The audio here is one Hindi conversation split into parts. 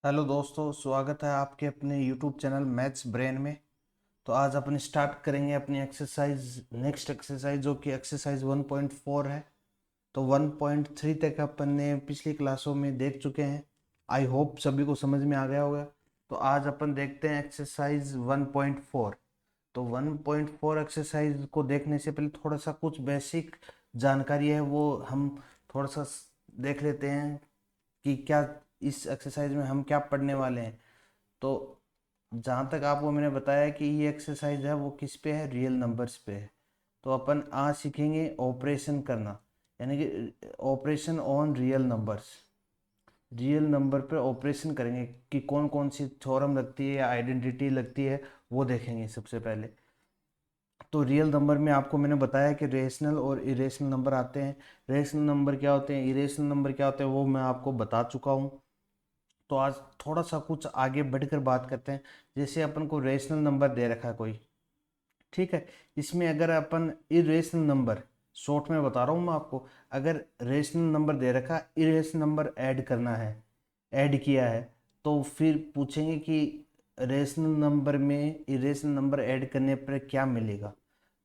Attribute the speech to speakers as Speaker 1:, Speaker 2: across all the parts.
Speaker 1: हेलो दोस्तों, स्वागत है आपके अपने यूट्यूब चैनल मैथ्स ब्रेन में। तो आज अपन स्टार्ट करेंगे अपनी एक्सरसाइज, नेक्स्ट एक्सरसाइज जो कि एक्सरसाइज 1.4 है। तो 1.3 तक अपन ने पिछली क्लासों में देख चुके हैं। आई होप सभी को समझ में आ गया होगा। तो आज अपन देखते हैं एक्सरसाइज 1.4। तो 1.4 एक्सरसाइज को देखने से पहले थोड़ा सा कुछ बेसिक जानकारी है वो हम थोड़ा सा देख लेते हैं कि क्या इस एक्सरसाइज में हम क्या पढ़ने वाले हैं। तो जहाँ तक आपको मैंने बताया कि ये एक्सरसाइज है वो किस पे है, रियल नंबर्स पे है। तो अपन आज सीखेंगे ऑपरेशन करना, यानी कि operation on real numbers. Real number पे ऑपरेशन करेंगे कि कौन कौन सी थ्योरम लगती है या आइडेंटिटी लगती है, वो देखेंगे सबसे पहले। तो रियल नंबर में आपको मैंने बताया कि रेशनल और इरेशनल नंबर आते हैं। रेशनल नंबर क्या होते हैं, इरेशनल नंबर क्या होते हैं, वो मैं आपको बता चुका हूँ। तो आज थोड़ा सा कुछ आगे बढ़कर बात करते हैं। जैसे अपन को रेशनल नंबर दे रखा है कोई, ठीक है। इसमें अगर अपन इरेशनल नंबर, शॉर्ट में बता रहा हूँ मैं आपको, अगर रेशनल नंबर दे रखा, इरेशनल नंबर ऐड करना है, ऐड किया है, तो फिर पूछेंगे कि रेशनल नंबर में इरेशनल नंबर ऐड करने पर क्या मिलेगा।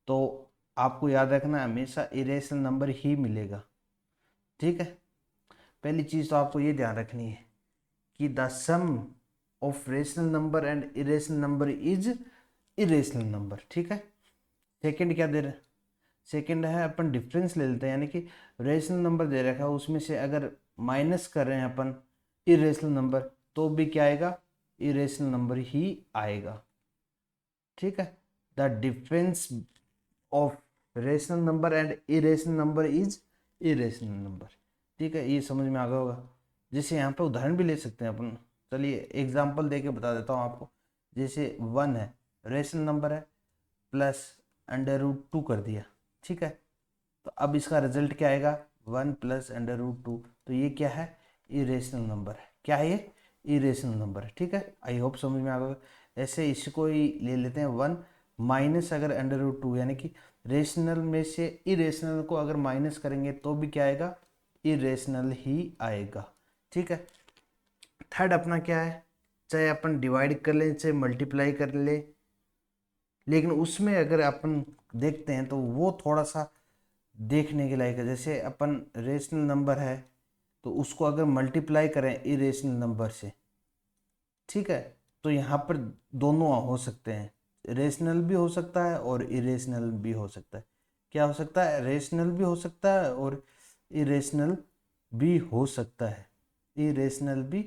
Speaker 1: तो आपको याद रखना है, हमेशा इरेशनल नंबर ही मिलेगा, ठीक है। पहली चीज़ तो आपको ये ध्यान रखनी है कि the sum of rational number and irrational number is irrational number, ठीक है। सेकंड क्या दे रहे, सेकंड है अपन डिफरेंस ले लेते हैं, यानी कि रेशनल नंबर दे रखा है उसमें से अगर माइनस कर रहे हैं अपन इरेशनल नंबर, तो भी क्या आएगा, इरेशनल नंबर ही आएगा, ठीक है। The difference of rational number and irrational number is irrational number, ठीक है। ये समझ में आ गया होगा। जैसे यहाँ पे उदाहरण भी ले सकते हैं अपन। चलिए एग्जांपल देके बता देता हूँ आपको। जैसे 1 है, रेशनल नंबर है, प्लस अंडर रूट 2 कर दिया, ठीक है। तो अब इसका रिजल्ट क्या आएगा, 1 + अंडर रूट 2। तो ये क्या है, इरेशनल नंबर है। क्या है ये, इरेशनल नंबर है, ठीक है। आई होप समझ में आ गया। ऐसे इसको ही ले लेते हैं 1 माइनस अगर अंडर रूट 2, यानी कि रेशनल में से इरेशनल को अगर माइनस करेंगे तो भी क्या आएगा, इरेशनल ही आएगा, ठीक है। थर्ड अपना क्या है, चाहे अपन डिवाइड कर लें चाहे मल्टीप्लाई कर ले, लेकिन उसमें अगर अपन देखते हैं तो वो थोड़ा सा देखने के लायक है। जैसे अपन रेशनल नंबर है तो उसको अगर मल्टीप्लाई करें इरेशनल नंबर से, ठीक है, तो यहाँ पर दोनों हो सकते हैं, रेशनल भी हो सकता है और इरेशनल भी हो सकता है। क्या हो सकता है, रेशनल भी हो सकता है और इरेशनल भी हो सकता है, इरेशनल भी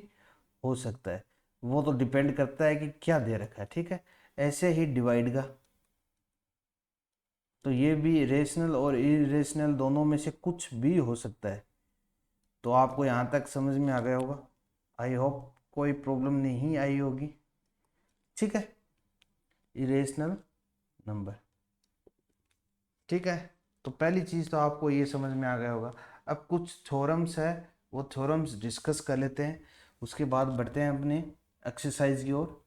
Speaker 1: हो सकता है। वो तो डिपेंड करता है कि क्या दे रखा है, ठीक है। ऐसे ही डिवाइड का, तो ये भी रेशनल और इरेशनल दोनों में से कुछ भी हो सकता है। तो आपको यहाँ तक समझ में आ गया होगा। आई होप कोई प्रॉब्लम नहीं आई होगी, ठीक है। इरेशनल नंबर, ठीक है। तो पहली चीज़ तो आपको ये समझ में आ गया होगा। अब कुछ थ्योरम्स है, वो थ्योरम्स डिस्कस कर लेते हैं, उसके बाद बढ़ते हैं अपने एक्सरसाइज की ओर।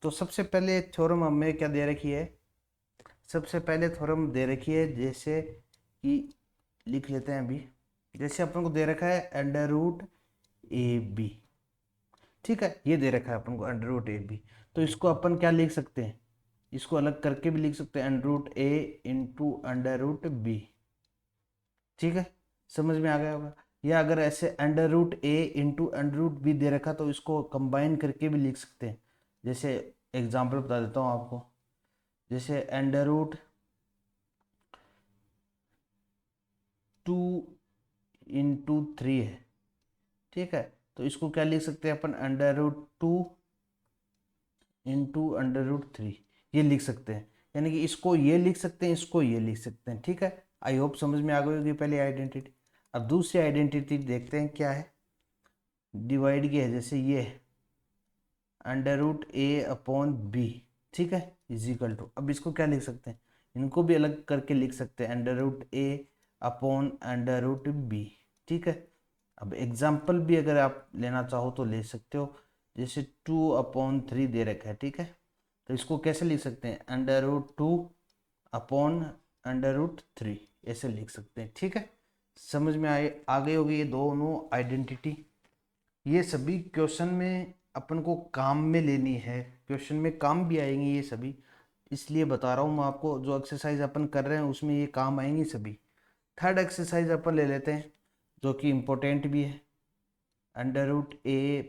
Speaker 1: तो सबसे पहले थ्योरम हमें क्या दे रखी है, सबसे पहले थ्योरम दे रखी है, जैसे कि लिख लेते हैं अभी। जैसे अपन को दे रखा है अंडर रूट AB, ठीक है। ये दे रखा है अपन को अंडर रूट AB। तो इसको अपन क्या लिख सकते हैं, इसको अलग करके भी लिख सकते हैं, under root A × under root B, ठीक है। समझ में आ गया होगा। या अगर ऐसे under root A × under root B दे रखा तो इसको कंबाइन करके भी लिख सकते हैं। जैसे एग्जांपल बता देता हूँ आपको। जैसे अंडर रूट 2 × 3 है, ठीक है। तो इसको क्या लिख सकते हैं अपन, अंडर रूट 2 × अंडर रूट 3, ये लिख सकते हैं। यानी कि इसको ये लिख सकते हैं, इसको ये लिख सकते हैं, ठीक है। आई होप समझ में आ गई होगी पहली आइडेंटिटी। अब दूसरी आइडेंटिटी देखते हैं क्या है। डिवाइड की है, जैसे ये अंडर रूट A/B, ठीक है, इजिकल टू, अब इसको क्या लिख सकते हैं, इनको भी अलग करके लिख सकते हैं, अंडर रूट A/अंडर रूट B, ठीक है। अब एग्जाम्पल भी अगर आप लेना चाहो तो ले सकते हो। जैसे 2/3 दे रखा है, ठीक है। तो इसको कैसे लिख सकते हैं, अंडर रूट 2/अंडर रूट 3, ऐसे लिख सकते हैं, ठीक है। समझ में आए, आ गई होगी ये दोनों आइडेंटिटी। ये सभी क्वेश्चन में अपन को काम में लेनी है, क्वेश्चन में काम भी आएंगी ये सभी, इसलिए बता रहा हूँ मैं आपको। जो एक्सरसाइज अपन कर रहे हैं उसमें ये काम आएंगी सभी। थर्ड एक्सरसाइज अपन ले लेते हैं जो कि इम्पोर्टेंट भी है, under root A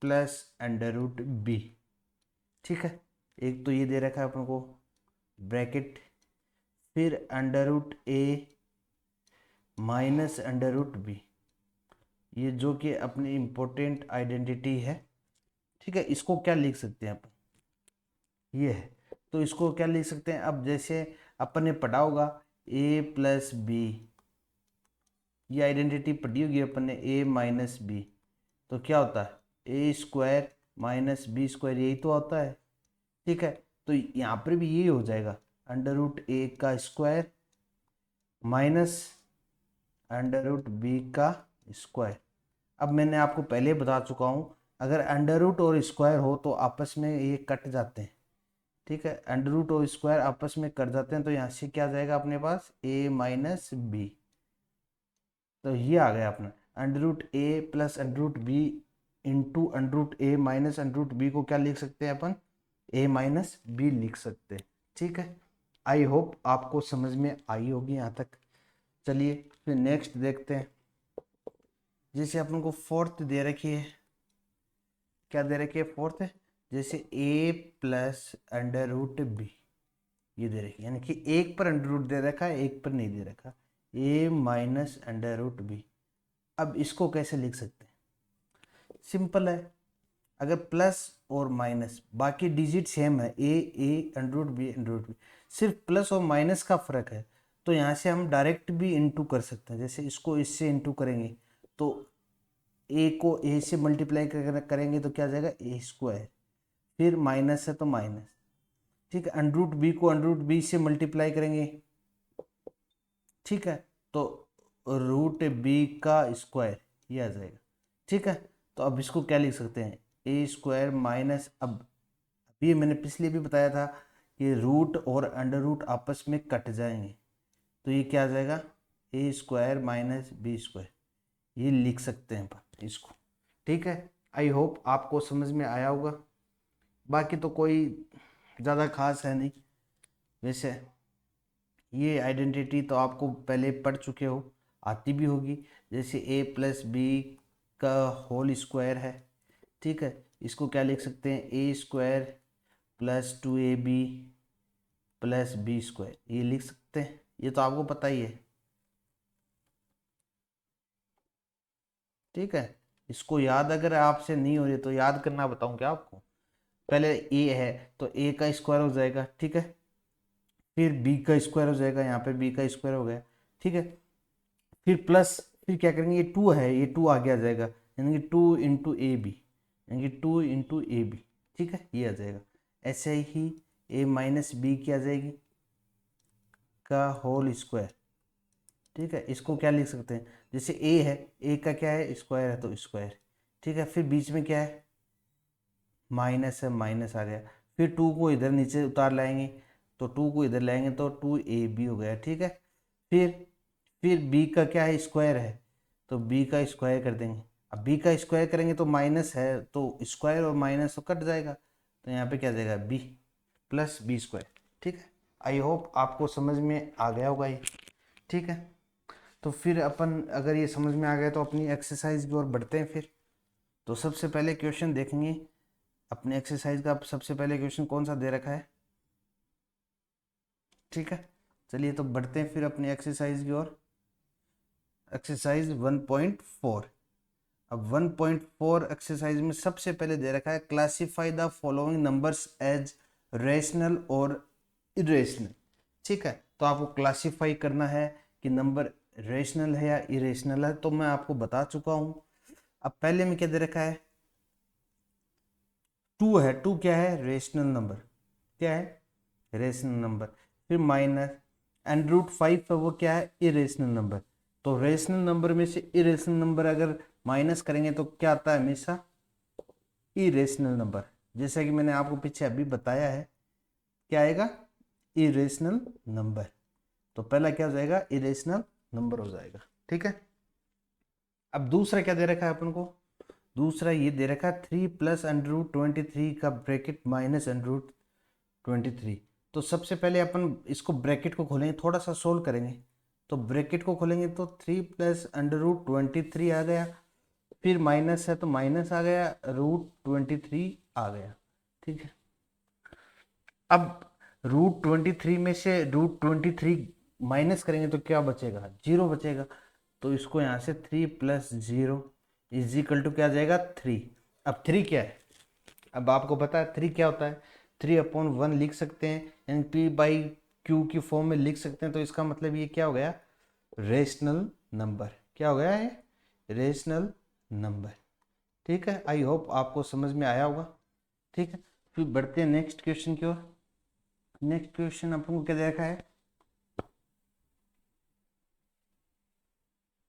Speaker 1: plus under root B. ठीक है, एक तो ये दे रखा है अपन को ब्रैकेट, फिर under root A minus under root B, ये जो कि अपनी इम्पोर्टेंट आइडेंटिटी है। ठीक है, इसको क्या लिख सकते हैं अपन, ये है, तो इसको क्या लिख सकते हैं। अब जैसे अपन ने पढ़ा होगा ए प्लस बी, ये आइडेंटिटी पढ़ी होगी अपन ने, ए माइनस बी, तो क्या होता है A square minus B square, यही तो होता है। ठीक है, तो यहाँ पर भी यही हो जाएगा, अंडर रूट ए का square minus under root b का स्क्वायर। अब मैंने आपको पहले बता चुका हूँ, अगर अंडर रूट और स्क्वायर हो तो आपस में ये कट जाते हैं। ठीक है, अंडर रूट और स्क्वायर आपस में कट जाते हैं, तो यहाँ से क्या जाएगा अपने पास ए माइनस बी, तो ये आ गया अपना under root A plus under root B into under root A minus under root B को क्या लिख सकते हैं अपन, ए माइनस बी लिख सकते हैं। ठीक है, आई होप आपको समझ में आई होगी यहाँ तक। चलिए फिर नेक्स्ट देखते हैं। जैसे अपन को फोर्थ दे रखी है, क्या दे रखी है फोर्थ है, जैसे A plus under root B, ये दे रखी है, यानी कि एक पर अंडर रूट दे रखा है, एक पर नहीं दे रखा, ए माइनस अंडर रूट बी। अब इसको कैसे लिख सकते हैं, सिंपल है, अगर प्लस और माइनस बाकी डिजिट सेम है, A under root B under root B, सिर्फ प्लस और माइनस का फर्क है, तो यहाँ से हम डायरेक्ट भी इंटू कर सकते हैं। जैसे इसको इससे इंटू करेंगे तो ए को ए से मल्टीप्लाई करेंगे तो क्या आ जाएगा ए स्क्वायर, फिर माइनस है तो माइनस। ठीक है, अंडर रूट बी को अंडर रूट बी से मल्टीप्लाई करेंगे, ठीक है, तो रूट बी का स्क्वायर ये आ जाएगा। ठीक है, तो अब इसको क्या लिख सकते हैं, ए स्क्वायर माइनस, अब ये मैंने पिछले भी बताया था कि रूट और अंडर रूट आपस में कट जाएंगे, तो ये क्या आ जाएगा ए स्क्वायर माइनस बी स्क्वायर, ये लिख सकते हैं अपन इसको। ठीक है, आई होप आपको समझ में आया होगा। बाकी तो कोई ज़्यादा खास है नहीं, वैसे ये आइडेंटिटी तो आपको पहले पढ़ चुके हो, आती भी होगी। जैसे ए प्लस बी का होल स्क्वायर है, ठीक है, इसको क्या लिख सकते हैं A square plus 2ab plus B square, ये लिख सकते हैं, ये तो आपको पता ही है। ठीक है, इसको याद अगर आपसे नहीं हो रही तो याद करना बताऊं क्या आपको। पहले ए है तो ए का स्क्वायर हो जाएगा, ठीक है, फिर बी का स्क्वायर हो जाएगा, यहाँ पे बी का स्क्वायर हो गया, ठीक है, फिर प्लस, फिर क्या करेंगे ये टू है, ये टू आगे आ जाएगा, यानी कि टू इंटू ए बी, यानी कि टू इंटू ए बी, ठीक है, ये आ जाएगा। ऐसे ही ए माइनस बी की आ जाएगी का होल स्क्वायर। ठीक है, इसको क्या लिख सकते हैं, जैसे ए है, ए का क्या है स्क्वायर है तो स्क्वायर, ठीक है, फिर बीच में क्या है माइनस है, माइनस आ गया, फिर टू को इधर नीचे उतार लाएंगे तो टू को इधर लाएंगे तो टू ए बी हो गया, ठीक है, फिर बी का क्या है स्क्वायर है तो बी का स्क्वायर कर देंगे। अब बी का स्क्वायर करेंगे तो माइनस है तो स्क्वायर और माइनस तो कट जाएगा, तो यहाँ पे क्या जाएगा बी प्लस बी स्क्वायर। ठीक है, आई होप आपको समझ में आ गया होगा ये। ठीक है, तो फिर अपन अगर ये समझ में आ गया तो अपनी एक्सरसाइज की ओर बढ़ते हैं फिर। तो सबसे पहले क्वेश्चन देखेंगे अपने एक्सरसाइज का। सबसे पहले क्वेश्चन कौन सा दे रखा है, ठीक है, चलिए तो बढ़ते हैं फिर अपनी एक्सरसाइज की ओर। एक्सरसाइज 1.4। अब 1.4 एक्सरसाइज में सबसे पहले दे रखा है classify the following numbers as rational और इरेशनल। ठीक है, तो आपको क्लासीफाई करना है कि नंबर रेशनल है या इरेशनल है, तो मैं आपको बता चुका हूं। अब पहले में क्या दे रखा है टू है, टू क्या है रेशनल नंबर, क्या है रेशनल नंबर, फिर माइनस एंड रूट 5 है वो क्या है इरेशनल नंबर। तो रेशनल नंबर में से इरेशनल नंबर अगर माइनस करेंगे तो क्या आता है हमेशा इरेशनल नंबर, जैसा कि मैंने आपको पीछे अभी बताया है, क्या आएगा इरेशनल नंबर। तो पहला क्या हो जाएगा इरेशनल नंबर हो जाएगा। ठीक है, अब दूसरा क्या दे रखा है अपन को, दूसरा ये दे रखा है 3 प्लस √23 का ब्रैकेट माइनस √23। तो सबसे पहले अपन इसको ब्रैकेट को खोलेंगे, थोड़ा सा सोल्व करेंगे। तो ब्रैकेट को खोलेंगे तो 3 प्लस √23 आ गया, फिर माइनस है तो माइनस आ गया, √23 आ गया। ठीक है, अब √23 में से √23 माइनस करेंगे तो क्या बचेगा, 0 बचेगा। तो इसको यहाँ से 3 प्लस 0 इज इक्वल टू क्या आ जाएगा, 3। अब 3 क्या है, अब आपको पता है 3 क्या होता है, 3/1 लिख सकते हैं, यानी P/Q की फॉर्म में लिख सकते हैं। तो इसका मतलब ये क्या हो गया, रेशनल नंबर। क्या हो गया है, रेशनल नंबर। ठीक है, आई होप आपको समझ में आया होगा। ठीक है, फिर बढ़ते हैं नेक्स्ट क्वेश्चन की ओर। नेक्स्ट क्वेश्चन अपन को क्या दे रखा है,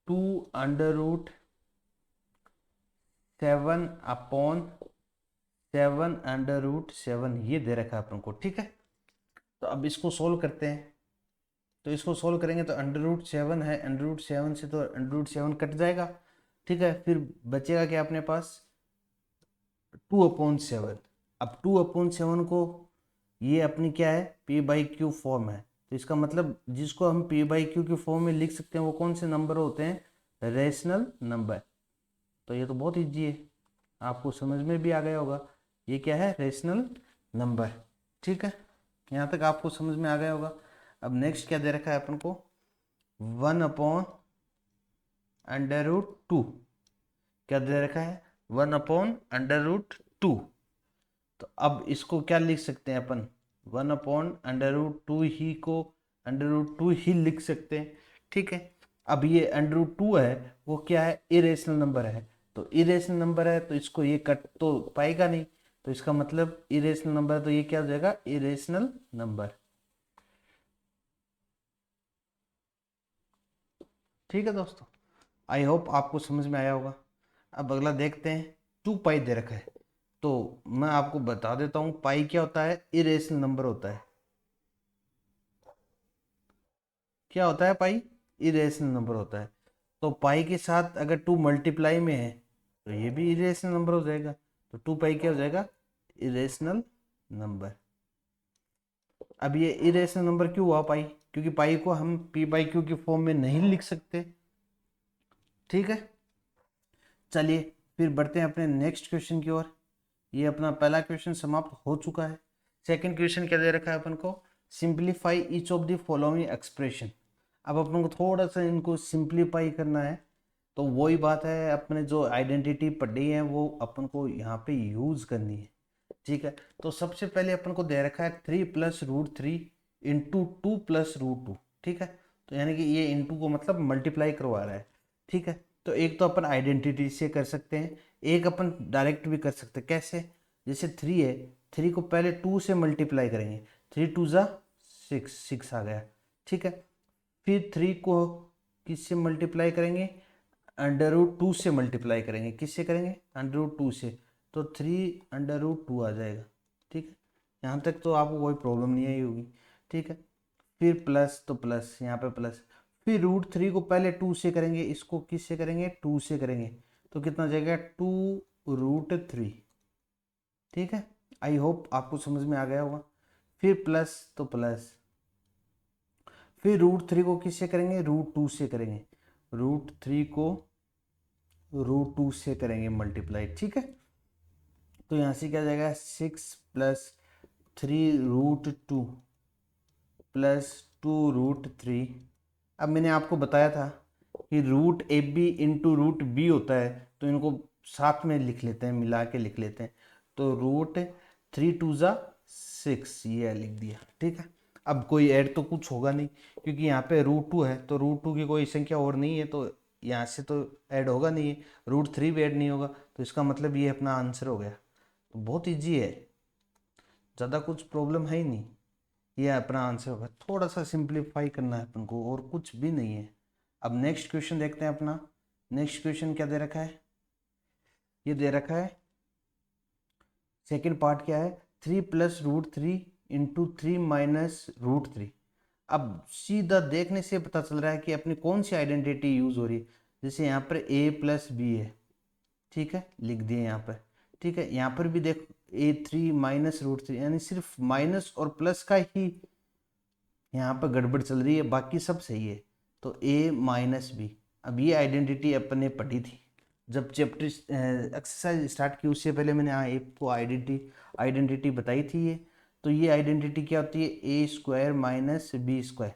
Speaker 1: 2√7/7 ये दे रखा है अपन को। ठीक है, तो अब इसको सोल्व करते हैं। तो इसको सोल्व करेंगे तो √7 है, √7 से तो √7 कट जाएगा। ठीक है, फिर बचेगा क्या अपने पास, 2/7। अब 2/7 को ये अपनी क्या है, P/Q फॉर्म है। तो इसका मतलब जिसको हम P/Q की फॉर्म में लिख सकते हैं वो कौन से नंबर होते हैं, रेशनल नंबर। तो ये तो बहुत ईजी है, आपको समझ में भी आ गया होगा, ये क्या है, रेशनल नंबर। ठीक है, यहाँ तक आपको समझ में आ गया होगा। अब नेक्स्ट क्या दे रखा है अपन को, 1/√2। क्या दे रखा है, 1/√2। तो अब इसको क्या लिख सकते हैं अपन, 1/√2 ही को √2 ही लिख सकते हैं। ठीक है, अब ये √2 है वो क्या है, इरेशनल नंबर है। तो इरेशनल नंबर है तो इसको ये कट तो पाएगा नहीं, तो इसका मतलब इरेशनल नंबर है, तो ये क्या हो जाएगा, इरेशनल नंबर। ठीक है दोस्तों, आई होप आपको समझ में आया होगा। अब अगला देखते हैं, 2 पाई दे रखा है। तो मैं आपको बता देता हूं, पाई क्या होता है, इरेशनल नंबर होता है। क्या होता है पाई, इरेशनल नंबर होता है। तो पाई के साथ अगर 2 मल्टीप्लाई में है तो ये भी इरेशनल नंबर हो जाएगा। तो 2 पाई क्या हो जाएगा, इरेशनल नंबर। अब ये इरेशनल नंबर क्यों हुआ पाई, क्योंकि पाई को हम P/Q की फॉर्म में नहीं लिख सकते। ठीक है, चलिए फिर बढ़ते हैं अपने नेक्स्ट क्वेश्चन की ओर। ये अपना पहला क्वेश्चन समाप्त हो चुका है। सेकंड क्वेश्चन क्या दे रखा है अपन को, simplify each of the following expression. अब अपन को थोड़ा सा इनको सिंप्लीफाई करना है। तो वही बात है, अपने जो आइडेंटिटी पढ़ी है वो अपन को यहाँ पे यूज करनी है। ठीक है, तो सबसे पहले अपन को दे रखा है 3 प्लस √3 इंटू 2 प्लस √2। ठीक है, तो यानी कि ये इंटू को मतलब मल्टीप्लाई करवा रहा है। ठीक है, तो एक तो अपन आइडेंटिटी से कर सकते हैं, एक अपन डायरेक्ट भी कर सकते हैं। कैसे, जैसे 3 है, 3 को पहले 2 से मल्टीप्लाई करेंगे, 3 × 2 = 6, 6 आ गया। ठीक है, फिर 3 को किससे मल्टीप्लाई करेंगे, √2 से मल्टीप्लाई करेंगे। किससे करेंगे, √2 से, तो 3 √2 आ जाएगा। ठीक है, यहाँ तक तो आपको कोई प्रॉब्लम नहीं आई होगी। ठीक है, फिर प्लस, तो प्लस यहाँ पे प्लस, फिर √3 को पहले 2 से करेंगे, इसको किससे करेंगे, 2 से करेंगे, तो कितना जाएगा, 2√3। ठीक है, आई होप आपको समझ में आ गया होगा। फिर प्लस, तो प्लस, फिर √3 को किससे करेंगे, √2 से करेंगे, √3 को √2 से करेंगे मल्टीप्लाई। ठीक है, तो यहाँ से क्या जाएगा, 6 प्लस 3√2 प्लस 2√3। अब मैंने आपको बताया था कि √AB इंटू √B होता है, तो इनको साथ में लिख लेते हैं, मिला के लिख लेते हैं। तो √3 × 2 = 6 ये लिख दिया। ठीक है, अब कोई ऐड तो कुछ होगा नहीं, क्योंकि यहाँ पे √2 है, तो √2 की कोई संख्या और नहीं है, तो यहाँ से तो ऐड होगा नहीं, √3 भी ऐड नहीं होगा, तो इसका मतलब ये अपना आंसर हो गया। तो बहुत ईजी है, ज़्यादा कुछ प्रॉब्लम है ही नहीं, ये अपना आंसर होगा। थोड़ा सा सिंप्लीफाई करना है अपन को, और कुछ भी नहीं है। अब नेक्स्ट क्वेश्चन देखते हैं अपना। नेक्स्ट क्वेश्चन क्या दे रखा है, ये दे रखा है, सेकंड पार्ट क्या है, 3 प्लस √3 इंटू 3 माइनस √3। अब सीधा देखने से पता चल रहा है कि अपनी कौन सी आइडेंटिटी यूज हो रही है। जैसे यहाँ पर a प्लस बी है, ठीक है, लिख दिए यहाँ पर। ठीक है, यहाँ पर भी देखो a3 माइनस रूट 3, यानी सिर्फ माइनस और प्लस का ही यहाँ पर गड़बड़ चल रही है, बाकी सब सही है। तो a माइनस बी, अब ये आइडेंटिटी अपन ने पढ़ी थी जब चैप्टर एक्सरसाइज स्टार्ट की, उससे पहले मैंने आपको आइडेंटिटी बताई थी ये। तो ये आइडेंटिटी क्या होती है, A square minus B square.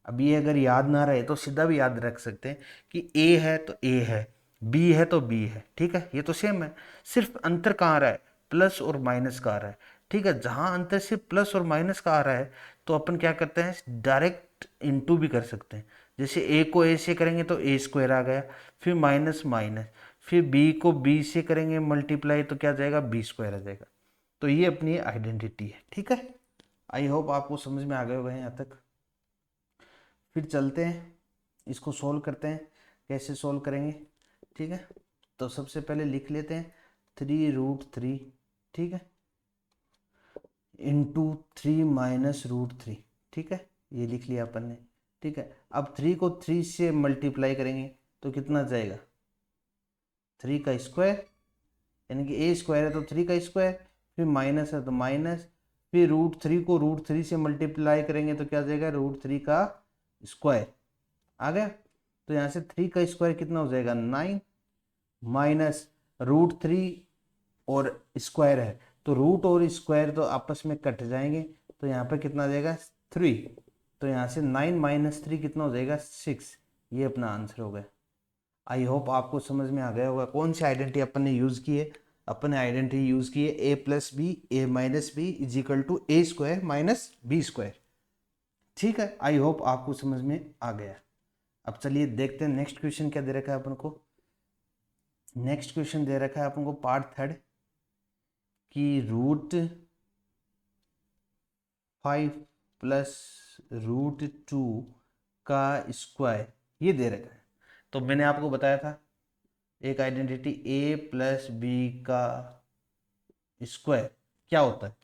Speaker 1: अब ये अगर याद ना रहे तो सीधा भी याद रख सकते हैं कि ए है तो ए है, बी है तो बी है। ठीक है, ये तो सेम है, सिर्फ अंतर कहाँ आ रहा है, प्लस और माइनस का आ रहा है। ठीक है, जहां अंतर सिर्फ प्लस और माइनस का आ रहा है तो अपन क्या करते हैं, डायरेक्ट इनटू भी कर सकते हैं। जैसे ए को ए से करेंगे तो ए स्क्वायर आ गया, फिर माइनस माइनस, फिर बी को बी से करेंगे मल्टीप्लाई तो क्या जाएगा, बी स्क्वायर आ जाएगा। तो ये अपनी आइडेंटिटी है। ठीक है, आई होप आपको समझ में आ गए होगा यहाँ तक। फिर चलते हैं, इसको सोल्व करते हैं, कैसे सोल्व करेंगे। ठीक है, तो सबसे पहले लिख लेते हैं 3√3, ठीक है, इंटू 3 माइनस रूट 3। ठीक है, ये लिख लिया अपन ने। ठीक है, अब 3 को 3 से मल्टीप्लाई करेंगे तो कितना जाएगा, 3 का स्क्वायर, यानी कि ए स्क्वायर है तो 3 का स्क्वायर, फिर माइनस है तो माइनस, फिर √3 को √3 से मल्टीप्लाई करेंगे तो क्या जाएगा, √3 का स्क्वायर आ गया। तो यहाँ से 3 का स्क्वायर कितना हो जाएगा, 9, माइनस √3 और स्क्वायर है तो रूट और स्क्वायर तो आपस में कट जाएंगे, तो यहाँ पे कितना आ जाएगा, 3। तो यहाँ से 9 माइनस 3 कितना हो जाएगा, 6। ये अपना आंसर हो गया। आई होप आपको समझ में आ गया होगा कौन सी आइडेंटिटी अपन ने यूज़ की है। अपन ने आइडेंटिटी यूज़ की है a plus b, a minus b is equal to a square minus B square. ठीक है, आई होप आपको समझ में आ गया। अब चलिए देखते हैं नेक्स्ट क्वेश्चन क्या दे रखा है अपन को। नेक्स्ट क्वेश्चन दे रखा है अपन को पार्ट 3 कि √5 प्लस √2 का स्क्वायर ये दे रखा है। तो मैंने आपको बताया था एक आइडेंटिटी a प्लस बी का स्क्वायर क्या होता है।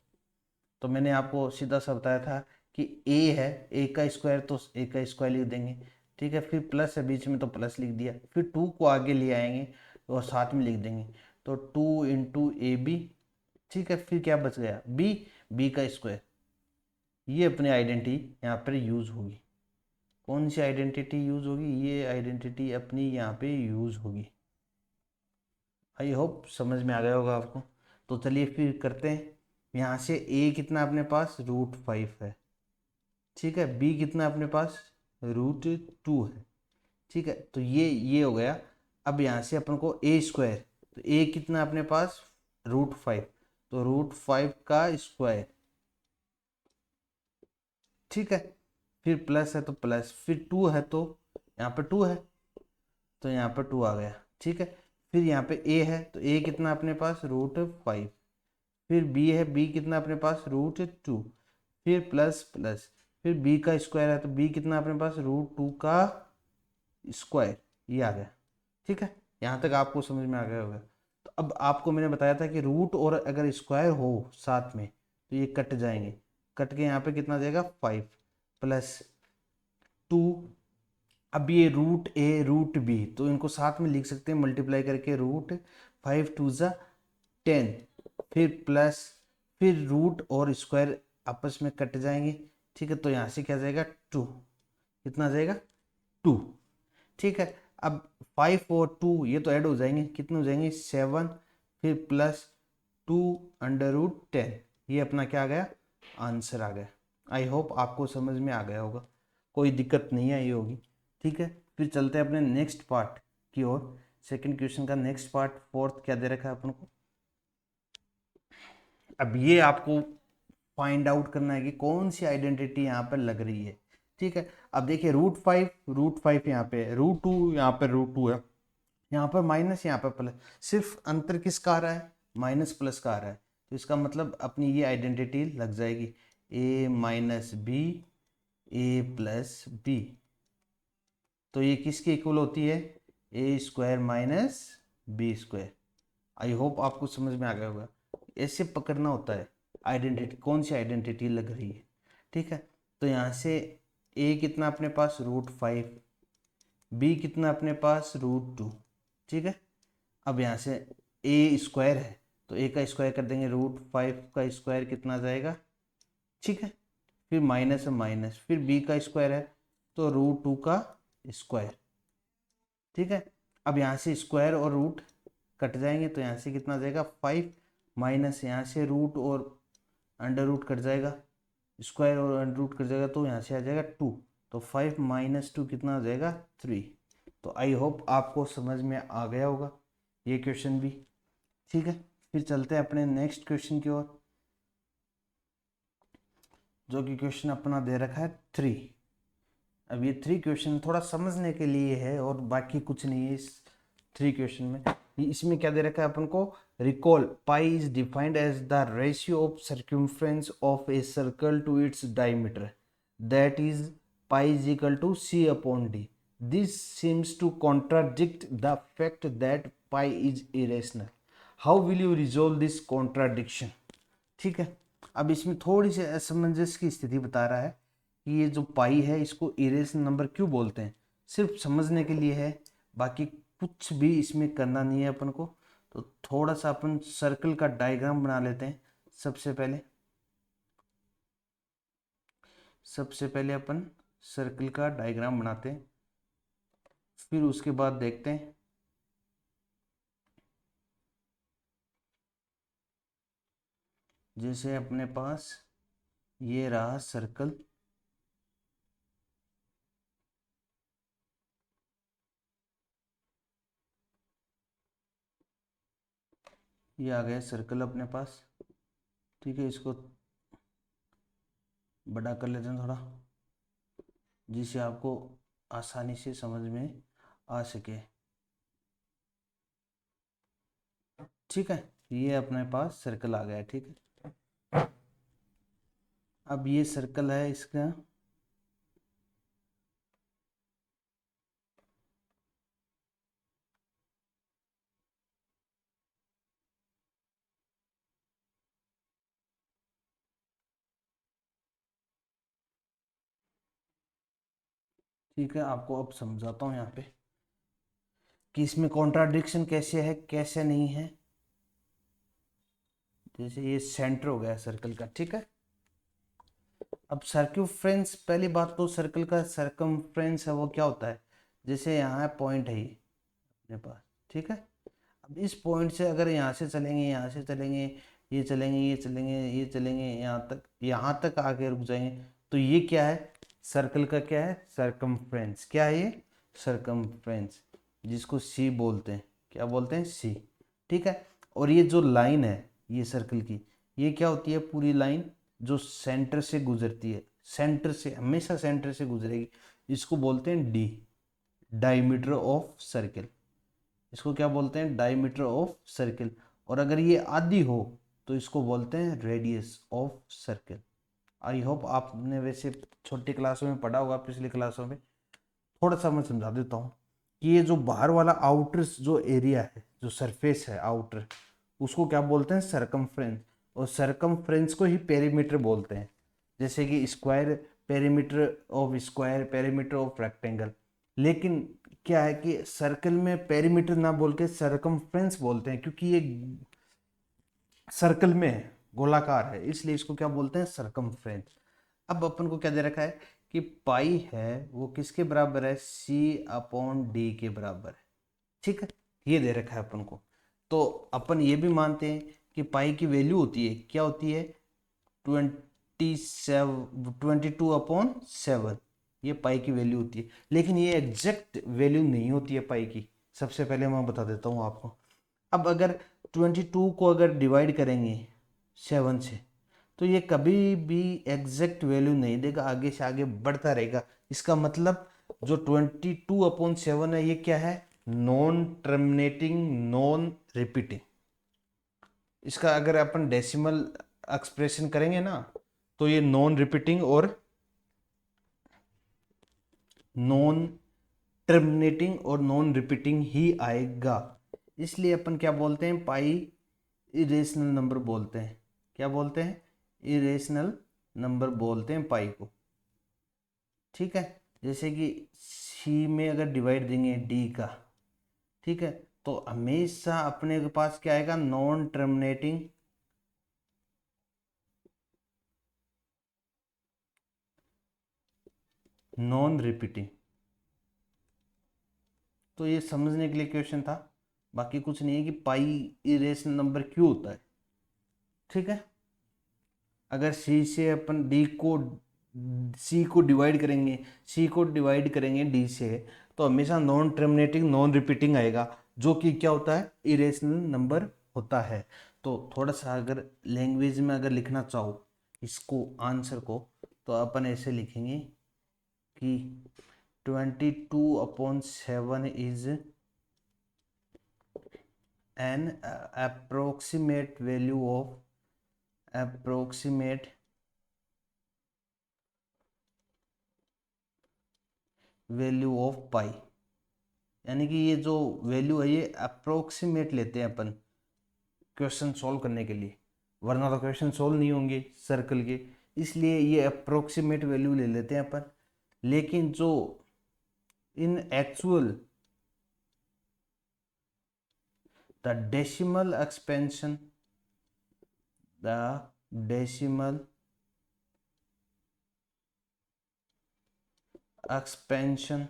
Speaker 1: तो मैंने आपको सीधा सा बताया था कि a है, a का स्क्वायर तो a का स्क्वायर लिख देंगे। ठीक है, फिर प्लस है बीच में तो प्लस लिख दिया, फिर 2 को आगे ले आएंगे और साथ में लिख देंगे तो 2 इंटू ए बी। ठीक है, फिर क्या बच गया, b का स्क्वायर। ये अपनी आइडेंटिटी यहाँ पर यूज़ होगी। कौन सी आइडेंटिटी यूज़ होगी, ये आइडेंटिटी अपनी यहाँ पे यूज़ होगी। आई होप समझ में आ गया होगा आपको। तो चलिए फिर करते हैं, यहाँ से a कितना अपने पास, √5 है। ठीक है, b कितना अपने पास, √2 है। ठीक है, तो ये हो गया। अब यहाँ से अपन को a स्क्वायर, तो a कितना अपने पास, √5, तो √5 का स्क्वायर। ठीक है, फिर प्लस है तो प्लस, फिर 2 है तो यहाँ पर 2 है तो यहाँ पर 2 आ गया। ठीक है, फिर यहाँ पे a है तो a कितना अपने पास, √5, फिर b है, b कितना अपने पास, √2, फिर प्लस प्लस, फिर b का स्क्वायर है तो b कितना अपने पास, √2 का स्क्वायर। ये आ गया। ठीक है, यहाँ तक आपको समझ में आ गया होगा। तो अब आपको मैंने बताया था कि रूट और अगर स्क्वायर हो साथ में तो ये कट जाएंगे, कट के यहाँ पे कितना आ जाएगा, 5 प्लस 2। अब ये √a√b तो इनको साथ में लिख सकते हैं मल्टीप्लाई करके, √5 2 ज़ा 10, फिर प्लस, फिर रूट और स्क्वायर आपस में कट जाएंगे। ठीक है, तो यहाँ से क्या जाएगा, 2, कितना आ जाएगा, 2। ठीक है, अब 5 और 2 ये तो ऐड हो जाएंगे, कितने हो जाएंगे, 7, फिर प्लस 2√10। ये अपना क्या आ गया, आंसर आ गया। आई होप आपको समझ में आ गया होगा, कोई दिक्कत नहीं आई होगी। ठीक है, फिर चलते हैं अपने नेक्स्ट पार्ट की ओर। सेकंड क्वेश्चन का नेक्स्ट पार्ट, फोर्थ क्या दे रखा है अपन को। अब ये आपको फाइंड आउट करना है कि कौन सी आइडेंटिटी यहाँ पर लग रही है। ठीक है, अब देखिए √5 यहाँ पे, √2 यहाँ पर √2 है, यहाँ पर माइनस, यहाँ पर प्लस, सिर्फ अंतर किसका आ रहा है, माइनस प्लस का आ रहा है। तो इसका मतलब अपनी ये आइडेंटिटी लग जाएगी, a minus B, A plus B. तो ये किसके इक्वल होती है, A square minus B square. I hope आपको समझ में आ गया होगा। ऐसे पकड़ना होता है आइडेंटिटी, कौन सी आइडेंटिटी लग रही है। ठीक है, तो यहाँ से a कितना अपने पास, √5, b कितना अपने पास, √2। ठीक है, अब यहाँ से ए स्क्वायर है तो ए का स्क्वायर कर देंगे, √5 का स्क्वायर कितना आ जाएगा, ठीक है। फिर माइनस है माइनस, फिर बी का स्क्वायर है तो √2 का स्क्वायर, ठीक है। अब यहाँ से स्क्वायर और रूट कट जाएंगे तो यहाँ से कितना आ जाएगा 5, माइनस यहाँ से रूट और अंडर रूट कट जाएगा, स्क्वायर और अंडर रूट कट जाएगा तो यहाँ से आ जाएगा 2, तो 5 - 2 कितना आ जाएगा 3। तो आई होप आपको समझ में आ गया होगा ये क्वेश्चन भी, ठीक है। फिर चलते हैं अपने नेक्स्ट क्वेश्चन की ओर, जो कि क्वेश्चन अपना दे रखा है 3। अब ये 3 क्वेश्चन थोड़ा समझने के लिए है और बाकी कुछ नहीं है इस 3 क्वेश्चन में। इसमें क्या दे रखा है अपन को, recall pi is defined as the ratio of circumference of a circle to its diameter, that is pi is equal to C/D। This seems to contradict the fact that pi is irrational. How will you resolve this contradiction, ठीक है। अब इसमें थोड़ी सी असमंजस की स्थिति बता रहा है कि ये जो पाई है इसको इरेशनल नंबर क्यों बोलते हैं, सिर्फ समझने के लिए है, बाकी कुछ भी इसमें करना नहीं है अपन को। तो थोड़ा सा अपन सर्कल का डायग्राम बना लेते हैं। सबसे पहले अपन सर्कल का डायग्राम बनाते हैं, फिर उसके बाद देखते हैं। जैसे अपने पास ये रहा सर्कल, ये आ गया सर्कल अपने पास, ठीक है। इसको बड़ा कर लेते हैं थोड़ा, जिससे आपको आसानी से समझ में आ सके, ठीक है। ये अपने पास सर्कल आ गया, ठीक है। अब ये सर्कल है इसका, ठीक है। आपको अब समझाता हूँ यहाँ पे कि इसमें कॉन्ट्राडिक्शन कैसे है कैसे नहीं है। जैसे ये सेंटर हो गया सर्कल का, ठीक है। अब सर्कमफ्रेंस, पहली बात तो सर्कल का सर्कमफ्रेंस है वो क्या होता है, जैसे यहाँ पॉइंट है ये अपने पास, ठीक है। अब इस पॉइंट से अगर यहाँ से चलेंगे, यहाँ से चलेंगे, ये चलेंगे, ये चलेंगे, ये चलेंगे, यहाँ तक आके रुक जाएंगे, तो ये क्या है, सर्कल का क्या है, सर्कमफ्रेंस। क्या है ये, सर्कमफ्रेंस, जिसको सी बोलते हैं। क्या बोलते हैं, सी, ठीक है। और ये जो लाइन है ये सर्कल की, ये क्या होती है, पूरी लाइन जो सेंटर से गुजरती है, सेंटर से हमेशा सेंटर से गुजरेगी, इसको बोलते हैं डी, डायमीटर ऑफ सर्कल। इसको क्या बोलते हैं, डायमीटर ऑफ सर्कल। और अगर ये आधी हो तो इसको बोलते हैं radius of circle. I hope आपने वैसे छोटी क्लासों में पढ़ा होगा, पिछली क्लासों में। थोड़ा सा मैं समझा देता हूँ कि ये जो बाहर वाला आउटर जो एरिया है, जो सरफेस है आउटर, उसको क्या बोलते हैं, सरकमफ्रेंस। और सरकमफ्रेंस को ही पेरीमीटर बोलते हैं। जैसे कि square, perimeter of square, perimeter of rectangle. लेकिन क्या है कि सर्कल में पेरीमीटर ना बोल के सरकमफ्रेंस बोलते हैं, क्योंकि ये सर्कल में है, गोलाकार है, इसलिए इसको क्या बोलते हैं, सरकमफ्रेंस। अब अपन को क्या दे रखा है कि पाई है वो किसके बराबर है, C/D के बराबर है, ठीक है। ये दे रखा है अपन को। तो अपन ये भी मानते हैं कि पाई की वैल्यू होती है, क्या होती है, 22/7, ये पाई की वैल्यू होती है। लेकिन ये एग्जैक्ट वैल्यू नहीं होती है पाई की, सबसे पहले मैं बता देता हूँ आपको। अब अगर 22 को अगर डिवाइड करेंगे 7 से, तो ये कभी भी एग्जैक्ट वैल्यू नहीं देगा, आगे से आगे बढ़ता रहेगा। इसका मतलब जो 22/7 है ये क्या है, नॉन टर्मिनेटिंग, नॉन रिपीटिंग। इसका अगर अपन डेसिमल एक्सप्रेशन करेंगे ना, तो ये नॉन रिपीटिंग और नॉन टर्मिनेटिंग और नॉन रिपीटिंग ही आएगा। इसलिए अपन क्या बोलते हैं, पाई इरेशनल नंबर बोलते हैं। क्या बोलते हैं, इरेशनल नंबर बोलते हैं पाई को, ठीक है। जैसे कि सी में अगर डिवाइड देंगे डी का, ठीक है, तो हमेशा अपने के पास क्या आएगा, नॉन टर्मिनेटिंग नॉन रिपीटिंग। तो ये समझने के लिए क्वेश्चन था, बाकी कुछ नहीं है कि पाई इरेशनल नंबर क्यों होता है। ठीक है, अगर सी से अपन डी को सी को डिवाइड करेंगे, सी को डिवाइड करेंगे डी से, तो हमेशा नॉन टर्मिनेटिंग नॉन रिपीटिंग आएगा, जो कि क्या होता है, इरेशनल नंबर होता है। तो थोड़ा सा अगर लैंग्वेज में अगर लिखना चाहो इसको आंसर को, तो अपन ऐसे लिखेंगे कि 22/7 is an approximate value of pi. यानी कि ये जो वैल्यू है ये अप्रोक्सीमेट लेते हैं अपन क्वेश्चन सॉल्व करने के लिए, वरना तो क्वेश्चन सॉल्व नहीं होंगे सर्कल के, इसलिए ये अप्रोक्सीमेट वैल्यू ले लेते हैं अपन। लेकिन जो इन actual the decimal expansion the decimal expansion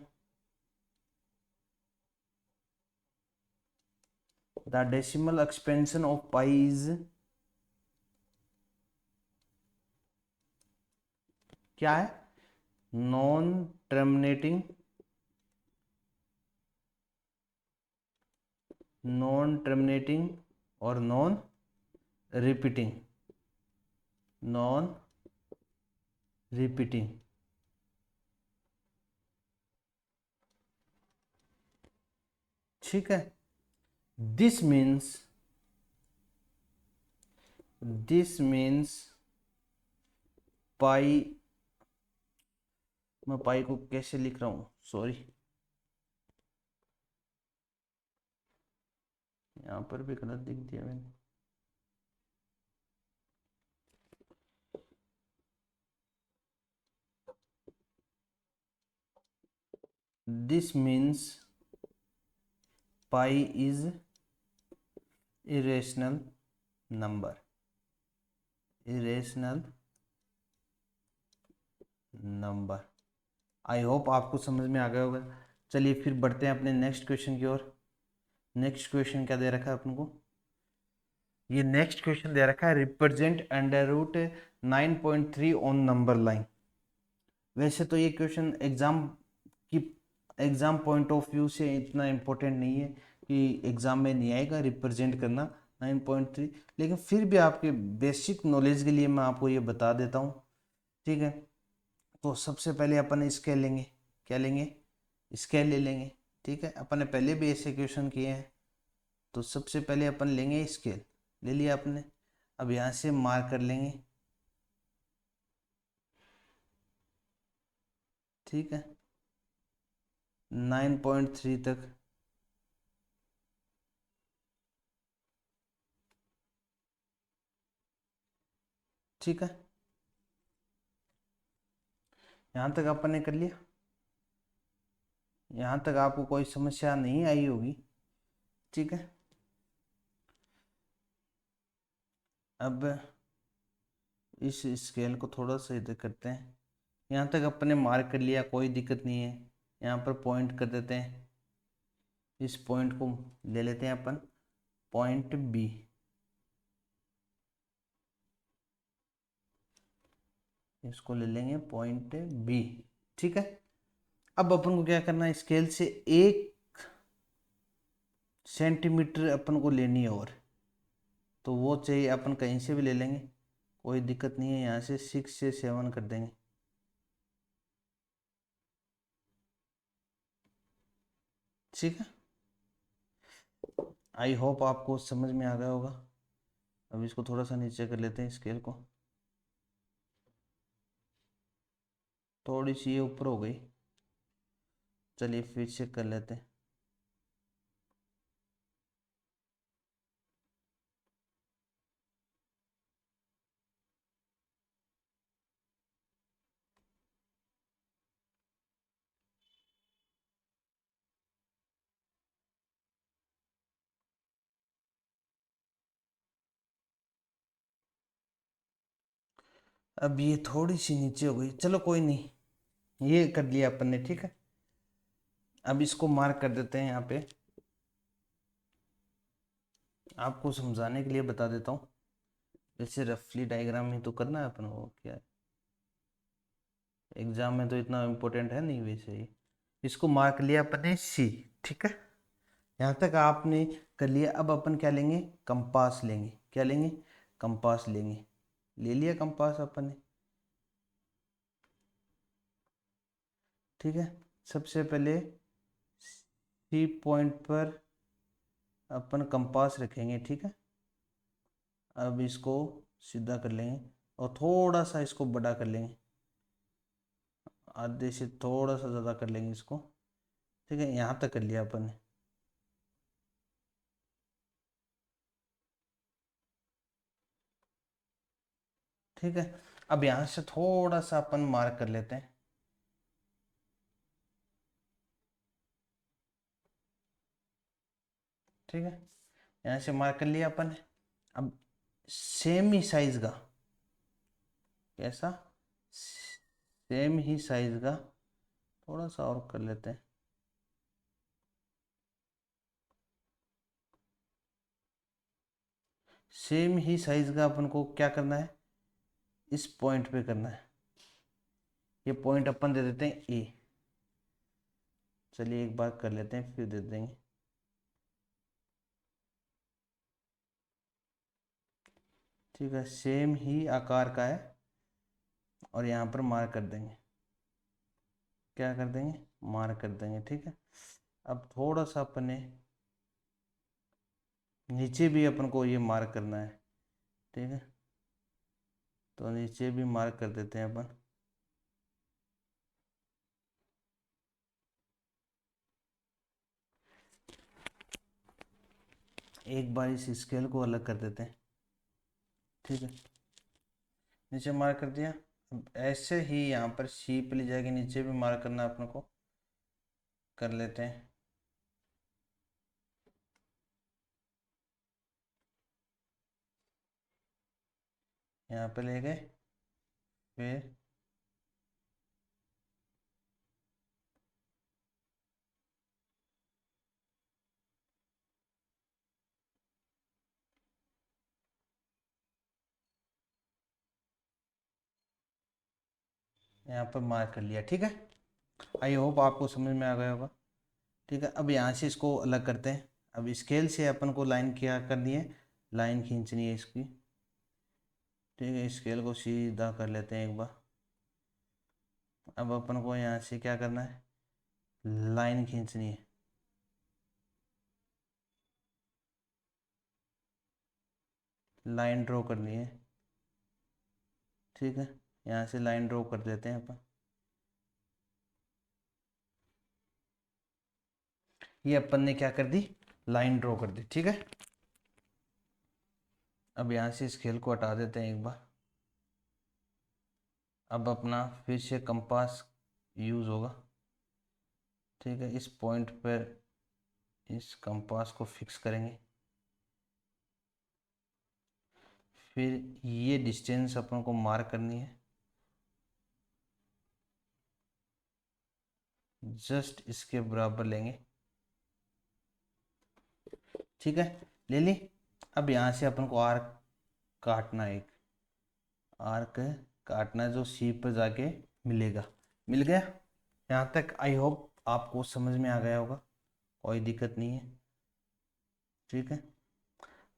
Speaker 1: the decimal expansion of pi is क्या है, नॉन टर्मिनेटिंग और नॉन रिपीटिंग ठीक है। दिस मीन्स पाई, मैं पाई को कैसे लिख रहा हूं, सॉरी, यहां पर भी गलत लिख दिया मैंने। This means pi is irrational number I hope आपको समझ में आ गया होगा। चलिए फिर बढ़ते हैं अपने नेक्स्ट क्वेश्चन की ओर। नेक्स्ट क्वेश्चन क्या दे रखा है अपन को, ये नेक्स्ट क्वेश्चन दे रखा है रिप्रेजेंट √9.3 ऑन नंबर लाइन। वैसे तो ये question exam point of view से इतना इम्पोर्टेंट नहीं है कि एग्जाम में नहीं आएगा रिप्रेजेंट करना 9.3, लेकिन फिर भी आपके बेसिक नॉलेज के लिए मैं आपको ये बता देता हूँ। ठीक है, तो सबसे पहले अपन स्केल लेंगे, क्या लेंगे, स्केल ले लेंगे। ठीक है, अपन ने पहले भी ऐसे क्वेश्चन किए हैं, तो सबसे पहले अपन लेंगे स्केल, ले लिया आपने। अब यहाँ से मार्क कर लेंगे। ठीक है, 9.3 तक। ठीक है, यहाँ तक अपन ने कर लिया, यहाँ तक आपको कोई समस्या नहीं आई होगी। ठीक है, अब इस स्केल को थोड़ा सा इधर करते हैं। यहाँ तक अपने मार्क कर लिया, कोई दिक्कत नहीं है। यहाँ पर पॉइंट कर देते हैं, इस पॉइंट को ले लेते हैं अपन पॉइंट बी। इसको ले लेंगे पॉइंट बी। ठीक है, अब अपन को क्या करना है, स्केल से 1 सेंटीमीटर अपन को लेनी है, और तो वो चाहिए अपन कहीं से भी ले लेंगे, कोई दिक्कत नहीं है। यहाँ से 6 से 7 कर देंगे। ठीक है, आई होप आपको समझ में आ गया होगा। अब इसको थोड़ा सा नीचे कर लेते हैं स्केल को, थोड़ी सी ये ऊपर हो गई। चलिए फिर से कर लेते हैं। अब ये थोड़ी सी नीचे हो गई, चलो कोई नहीं, ये कर लिया अपन ने, ठीक है। अब इसको मार्क कर देते हैं यहाँ पे, आपको समझाने के लिए बता देता हूँ। वैसे रफली डायग्राम ही तो करना है अपन को, क्या है, एग्जाम में तो इतना इम्पोर्टेंट है नहीं वैसे ही। इसको मार्क लिया अपन ने सी, ठीक है। यहाँ तक आपने कर लिया। अब अपन क्या लेंगे, कंपास लेंगे। क्या लेंगे, कंपास लेंगे। ले लिया कंपास अपन ने, ठीक है। सबसे पहले सी पॉइंट पर अपन कंपास रखेंगे, ठीक है। अब इसको सीधा कर लेंगे और थोड़ा सा इसको बड़ा कर लेंगे, आधे से थोड़ा सा ज़्यादा कर लेंगे इसको, ठीक है। यहाँ तक कर लिया अपन ने, ठीक है। अब यहाँ से थोड़ा सा अपन मार्क कर लेते हैं, ठीक है। यहाँ से मार्क कर लिया अपन ने। अब सेम ही साइज का, कैसा, सेम ही साइज का, थोड़ा सा और कर लेते हैं, सेम ही साइज का अपन को क्या करना है, इस पॉइंट पे करना है। ये पॉइंट अपन दे देते हैं ए। चलिए एक बार कर लेते हैं फिर दे देंगे, ठीक है। सेम ही आकार का है और यहाँ पर मार्क कर देंगे, क्या कर देंगे, मार्क कर देंगे, ठीक है। अब थोड़ा सा अपने नीचे भी अपन को ये मार्क करना है, ठीक है। तो नीचे भी मार्क कर देते हैं अपन, एक बार इस स्केल को अलग कर देते हैं, ठीक है। नीचे मार्क कर दिया। अब ऐसे ही यहाँ पर सी पे ले जाके नीचे भी मार्क करना है अपन को, कर लेते हैं। यहाँ पे ले गए, फिर यहाँ पर मार्क कर लिया, ठीक है। आई होप आपको समझ में आ गया होगा, ठीक है। अब यहाँ से इसको अलग करते हैं। अब स्केल से अपन को लाइन क्या करनी है, लाइन खींचनी है इसकी, ठीक है। स्केल को सीधा कर लेते हैं एक बार। अब अपन को यहाँ से क्या करना है, लाइन खींचनी है, लाइन ड्रॉ करनी है, ठीक है। यहाँ से लाइन ड्रॉ कर देते हैं अपन। ये अपन ने क्या कर दी, लाइन ड्रॉ कर दी, ठीक है। अब यहाँ से स्केल को हटा देते हैं एक बार। अब अपना फिर से कंपास यूज़ होगा, ठीक है। इस पॉइंट पर इस कंपास को फिक्स करेंगे, फिर ये डिस्टेंस अपन को मार्क करनी है, जस्ट इसके बराबर लेंगे, ठीक है। ले ली। अब यहाँ से अपन को आर्क काटना है, एक आर्क काटना है जो सी पर जाके मिलेगा। मिल गया। यहाँ तक आई होप आपको समझ में आ गया होगा, कोई दिक्कत नहीं है, ठीक है।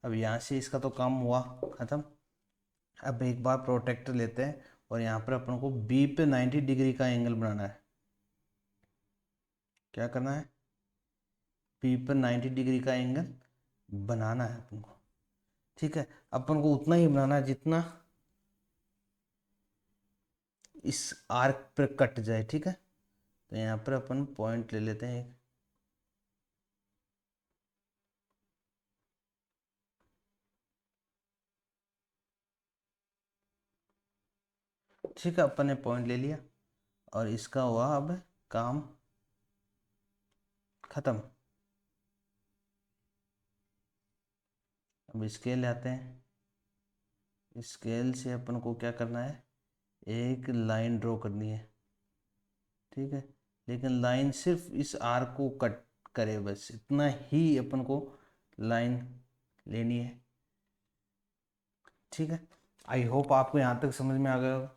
Speaker 1: अब यहाँ से इसका तो काम हुआ ख़त्म। अब एक बार प्रोटेक्टर लेते हैं और यहाँ पर अपन को बी पे 90 डिग्री का एंगल बनाना है। क्या करना है, बी पर 90 डिग्री का एंगल बनाना है अपन को, ठीक है। अपन को उतना ही बनाना है जितना इस आर्क पर कट जाए, ठीक है। तो यहाँ पर अपन पॉइंट ले लेते हैं एक, ठीक है। अपन ने पॉइंट ले लिया और इसका हुआ अब काम खत्म। अब स्केल आते हैं, स्केल से अपन को क्या करना है, एक लाइन ड्रॉ करनी है, ठीक है। लेकिन लाइन सिर्फ इस आर को कट करे, बस इतना ही अपन को लाइन लेनी है, ठीक है। आई होप आपको यहाँ तक समझ में आ गया होगा।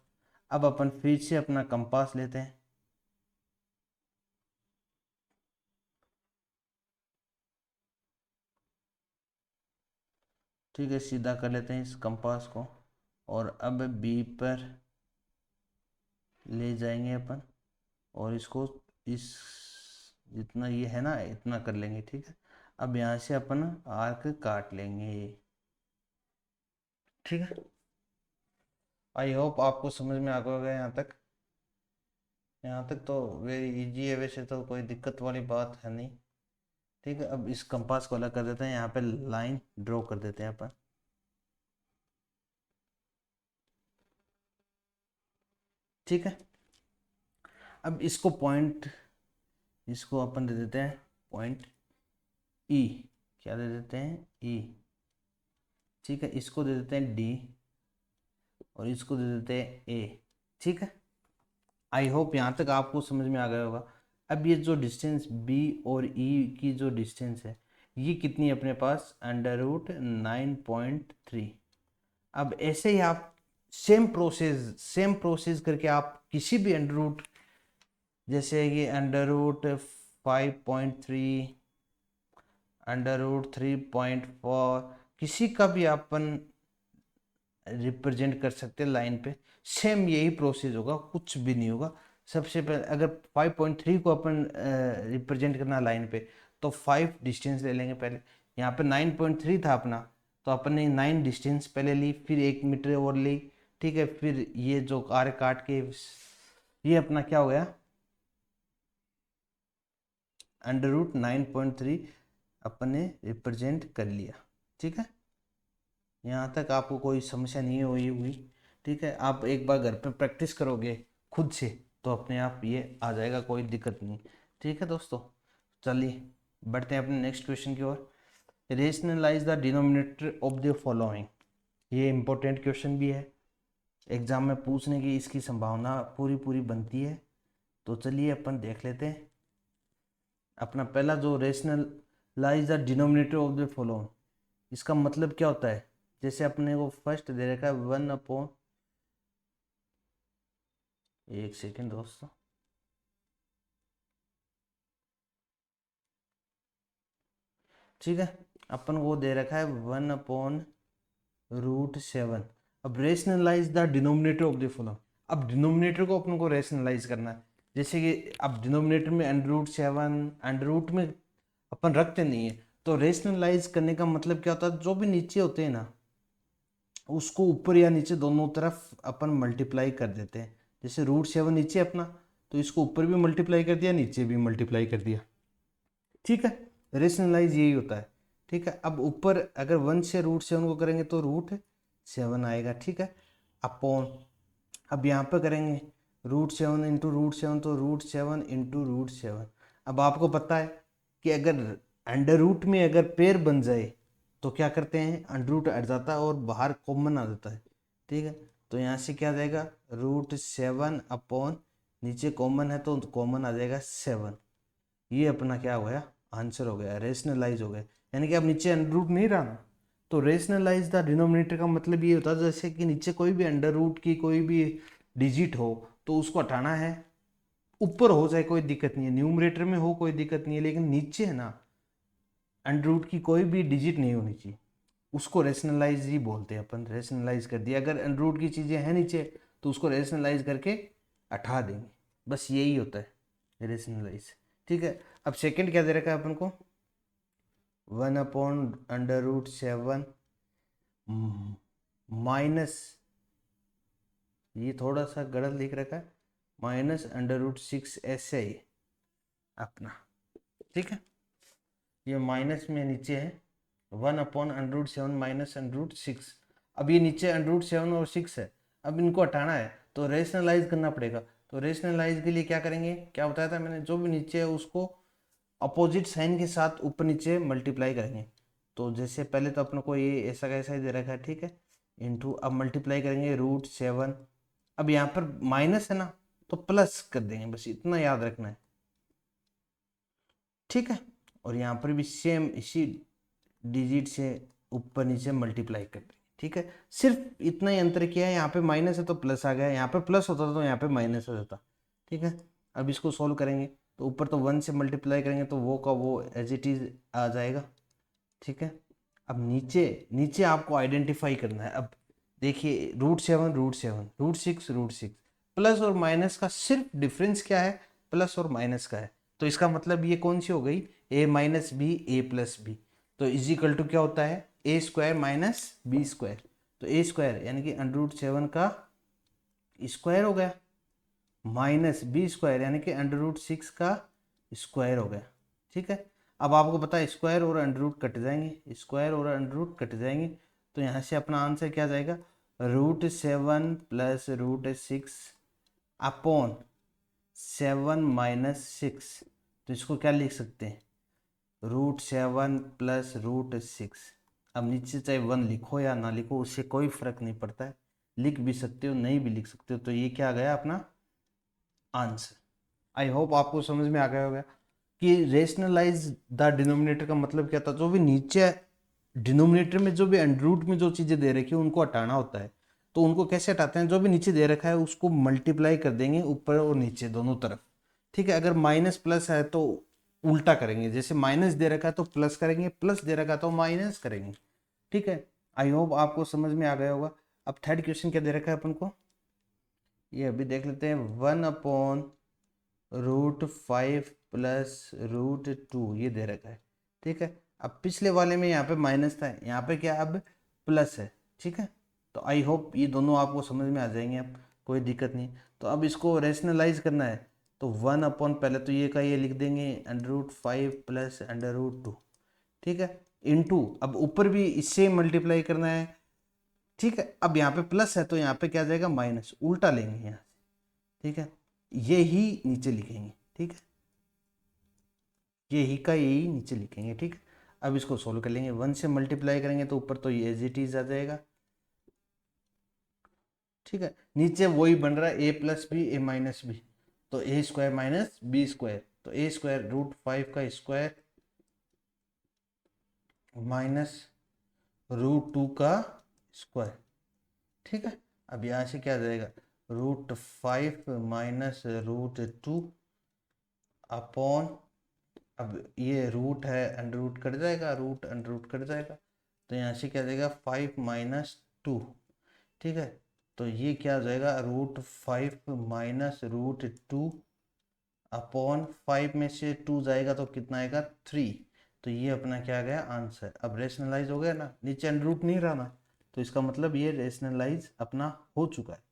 Speaker 1: अब अपन फिर से अपना कंपास लेते हैं, ठीक है, सीधा कर लेते हैं इस कंपास को। और अब बी पर ले जाएंगे अपन, और इसको इस जितना ये है ना इतना कर लेंगे, ठीक है। अब यहाँ से अपन आर्क काट लेंगे, ठीक है। आई होप आपको समझ में आ गया यहाँ तक। यहाँ तक तो वेरी इजी है, वैसे तो कोई दिक्कत वाली बात है नहीं, ठीक है। अब इस कंपास को अलग कर देते हैं, यहाँ पे लाइन ड्रॉ कर देते हैं अपन, ठीक है। अब इसको पॉइंट, इसको अपन दे देते हैं पॉइंट ई, क्या दे देते हैं ई, ठीक है। इसको दे देते हैं डी, और इसको दे देते हैं ए, ठीक है। आई होप यहाँ तक आपको समझ में आ गया होगा। अब ये जो डिस्टेंस बी और ई की जो डिस्टेंस है, ये कितनी है अपने पास, √9.3। अब ऐसे ही आप सेम प्रोसेस करके आप किसी भी अंडर रूट, जैसे कि √5.3, √3.4, किसी का भी अपन रिप्रेजेंट कर सकते हैं लाइन पे। सेम यही प्रोसेस होगा, कुछ भी नहीं होगा। सबसे पहले अगर 5.3 को अपन रिप्रेजेंट करना लाइन पे, तो 5 डिस्टेंस ले लेंगे पहले। यहाँ पे 9.3 था अपना, तो अपन ने 9 डिस्टेंस पहले ली, फिर 1 मीटर और ली, ठीक है। फिर ये जो आर काट के ये अपना क्या हो गया, √9.3 अपन ने रिप्रेजेंट कर लिया, ठीक है। यहाँ तक आपको कोई समस्या नहीं हुई हुई, ठीक है। आप एक बार घर पे प्रैक्टिस करोगे खुद से, तो अपने आप ये आ जाएगा, कोई दिक्कत नहीं, ठीक है दोस्तों। चलिए बढ़ते हैं अपने नेक्स्ट क्वेश्चन की ओर। Rationalise the denominator of the following. ये इंपॉर्टेंट क्वेश्चन भी है, एग्जाम में पूछने की इसकी संभावना पूरी पूरी बनती है। तो चलिए अपन देख लेते हैं। अपना पहला जो rationalise the denominator of the following, इसका मतलब क्या होता है। जैसे अपने को फर्स्ट दे रखा है 1/, एक सेकेंड दोस्तों, ठीक है। अपन को दे रखा है 1/√7। अब rationalise the denominator of the following. अब डिनोमिनेटर को अपन को रेशनलाइज करना है। जैसे कि अब डिनोमिनेटर में √7, अंडर रूट में अपन रखते नहीं है, तो रेशनलाइज करने का मतलब क्या होता है, जो भी नीचे होते हैं ना, उसको ऊपर या नीचे दोनों तरफ अपन मल्टीप्लाई कर देते हैं। जैसे √7 नीचे अपना, तो इसको ऊपर भी मल्टीप्लाई कर दिया, नीचे भी मल्टीप्लाई कर दिया, ठीक है। रेशनलाइज यही होता है, ठीक है। अब ऊपर अगर 1 से √7 को करेंगे तो √7 आएगा, ठीक है। अपॉन, अब यहाँ पर करेंगे √7 इंटू √7, तो √7 इंटू √7। अब आपको पता है कि अगर अंडर रूट में अगर पेयर बन जाए, तो क्या करते हैं, अंडर रूट हट जाता है और बाहर कॉमन आ जाता है, ठीक है। तो यहाँ से क्या आ जाएगा, √7 अपॉन, नीचे कॉमन है तो कॉमन आ जाएगा 7। ये अपना क्या हो गया, आंसर हो गया, रेशनलाइज हो गया। यानी कि अब नीचे अंडर रूट नहीं रहा ना, तो रेशनलाइज द डिनोमिनेटर का मतलब ये होता है जैसे कि नीचे कोई भी अंडर रूट की कोई भी डिजिट हो, तो उसको हटाना है। ऊपर हो जाए कोई दिक्कत नहीं है, न्यूमरेटर में हो कोई दिक्कत नहीं है, लेकिन नीचे है ना अंडर रूट की कोई भी डिजिट नहीं होनी चाहिए, उसको रेशनलाइज ही बोलते हैं अपन। रेशनलाइज कर दिया, अगर अंडर रूट की चीज़ें हैं नीचे, तो उसको रेशनलाइज करके हटा देंगे, बस यही होता है रेशनलाइज, ठीक है। अब सेकंड क्या दे रखा है अपन को, 1/√7 माइनस, ये थोड़ा सा गलत लिख रखा है, -√6 ऐसे ही अपना, ठीक है। ये माइनस में नीचे है 1/√7 -√6। अब ये नीचे √7 और 6 है, अब इनको हटाना है तो रेशनलाइज करना पड़ेगा। तो रेशनलाइज के लिए क्या करेंगे, क्या बताया था मैंने, जो भी नीचे है उसको अपोजिट साइन के साथ ऊपर नीचे मल्टीप्लाई करेंगे। तो जैसे पहले तो अपने को ये ऐसा कैसा ही दे रखा है, ठीक है, इंटू, अब मल्टीप्लाई करेंगे √7 अब यहाँ पर माइनस है ना, तो प्लस कर देंगे, बस इतना याद रखना है, ठीक है। और यहाँ पर भी सेम इसी डिजिट से ऊपर नीचे मल्टीप्लाई कर देंगे, ठीक है। सिर्फ इतना ही अंतर किया है, यहाँ पे माइनस है तो प्लस आ गया, यहाँ पे प्लस होता तो यहाँ पे माइनस हो जाता, ठीक है। अब इसको सोल्व करेंगे तो ऊपर तो 1 से मल्टीप्लाई करेंगे तो वो का वो एज इट इज आ जाएगा, ठीक है। अब नीचे नीचे आपको आइडेंटिफाई करना है। अब देखिए √7 √7 √6 √6, प्लस और माइनस का सिर्फ डिफरेंस क्या है, प्लस और माइनस का है। तो इसका मतलब ये कौन सी हो गई, a minus B A plus B. तो इज इक्वल टू क्या होता है, a square minus B square. तो a स्क्वायर यानी कि √7 का स्क्वायर हो गया, माइनस बी स्क्वायर यानी कि √6 का स्क्वायर हो गया, ठीक है। अब आपको पता है स्क्वायर और अंडर कट जाएंगे, स्क्वायर और अंडर कट जाएंगे, तो यहाँ से अपना आंसर क्या जाएगा, √7 प्लस √6 अपॉन 7 माइनस 6। तो इसको क्या लिख सकते हैं, √7 प्लस √6। अब नीचे चाहे 1 लिखो या ना लिखो उससे कोई फर्क नहीं पड़ता है, लिख भी सकते हो नहीं भी लिख सकते हो। तो ये क्या आ गया अपना आंसर। आई होप आपको समझ में आ गया होगा कि रेशनलाइज द डिनोमिनेटर का मतलब क्या था। जो भी नीचे डिनोमिनेटर में जो भी अंडर रूट में जो चीज़ें दे रखी है उनको हटाना होता है। तो उनको कैसे हटाते हैं, जो भी नीचे दे रखा है उसको मल्टीप्लाई कर देंगे ऊपर और नीचे दोनों तरफ, ठीक है। अगर माइनस प्लस है तो उल्टा करेंगे, जैसे माइनस दे रखा है तो प्लस करेंगे, प्लस दे रखा है तो माइनस करेंगे, ठीक है। आई होप आपको समझ में आ गया होगा। अब थर्ड क्वेश्चन क्या दे रखा है अपन को, ये अभी देख लेते हैं। 1/√5 प्लस √2 ये दे रखा है, ठीक है। अब पिछले वाले में यहाँ पे माइनस था, यहाँ पे क्या अब प्लस है, ठीक है। तो आई होप ये दोनों आपको समझ में आ जाएंगे, अब कोई दिक्कत नहीं। तो अब इसको रेशनलाइज करना है तो 1 पहले तो ये का ये लिख देंगे √5 प्लस √2, ठीक है, इनटू अब ऊपर भी इससे मल्टीप्लाई करना है, ठीक है। अब यहाँ पे प्लस है तो यहाँ पे क्या आ जाएगा माइनस, उल्टा लेंगे यहाँ से, ठीक है। ये ही नीचे लिखेंगे, ठीक है, ये ही का यही नीचे लिखेंगे, ठीक है। अब इसको सोल्व कर लेंगे, 1 से मल्टीप्लाई करेंगे तो ऊपर तो ये एज इट इज आ जाएगा, ठीक है। नीचे वही बन रहा है a plus b a minus b, तो a square minus B square, तो a स्क्वायर √5 का स्क्वायर माइनस √2 का स्क्वायर, ठीक है। अब यहाँ से क्या आ जाएगा, √5 माइनस √2 अपॉन, अब ये रूट है अंडर रूट कट जाएगा, रूट अंडर रूट कट जाएगा, तो यहाँ से क्या आ जाएगा 5 माइनस 2, ठीक है। तो ये क्या आ जाएगा √5 माइनस √2 अपॉन 5 में से 2 जाएगा तो कितना आएगा 3। तो ये अपना क्या आ गया आंसर। अब रेशनलाइज हो गया ना, नीचे अंडर रूट नहीं रहना, तो इसका मतलब ये रेशनलाइज अपना हो चुका है।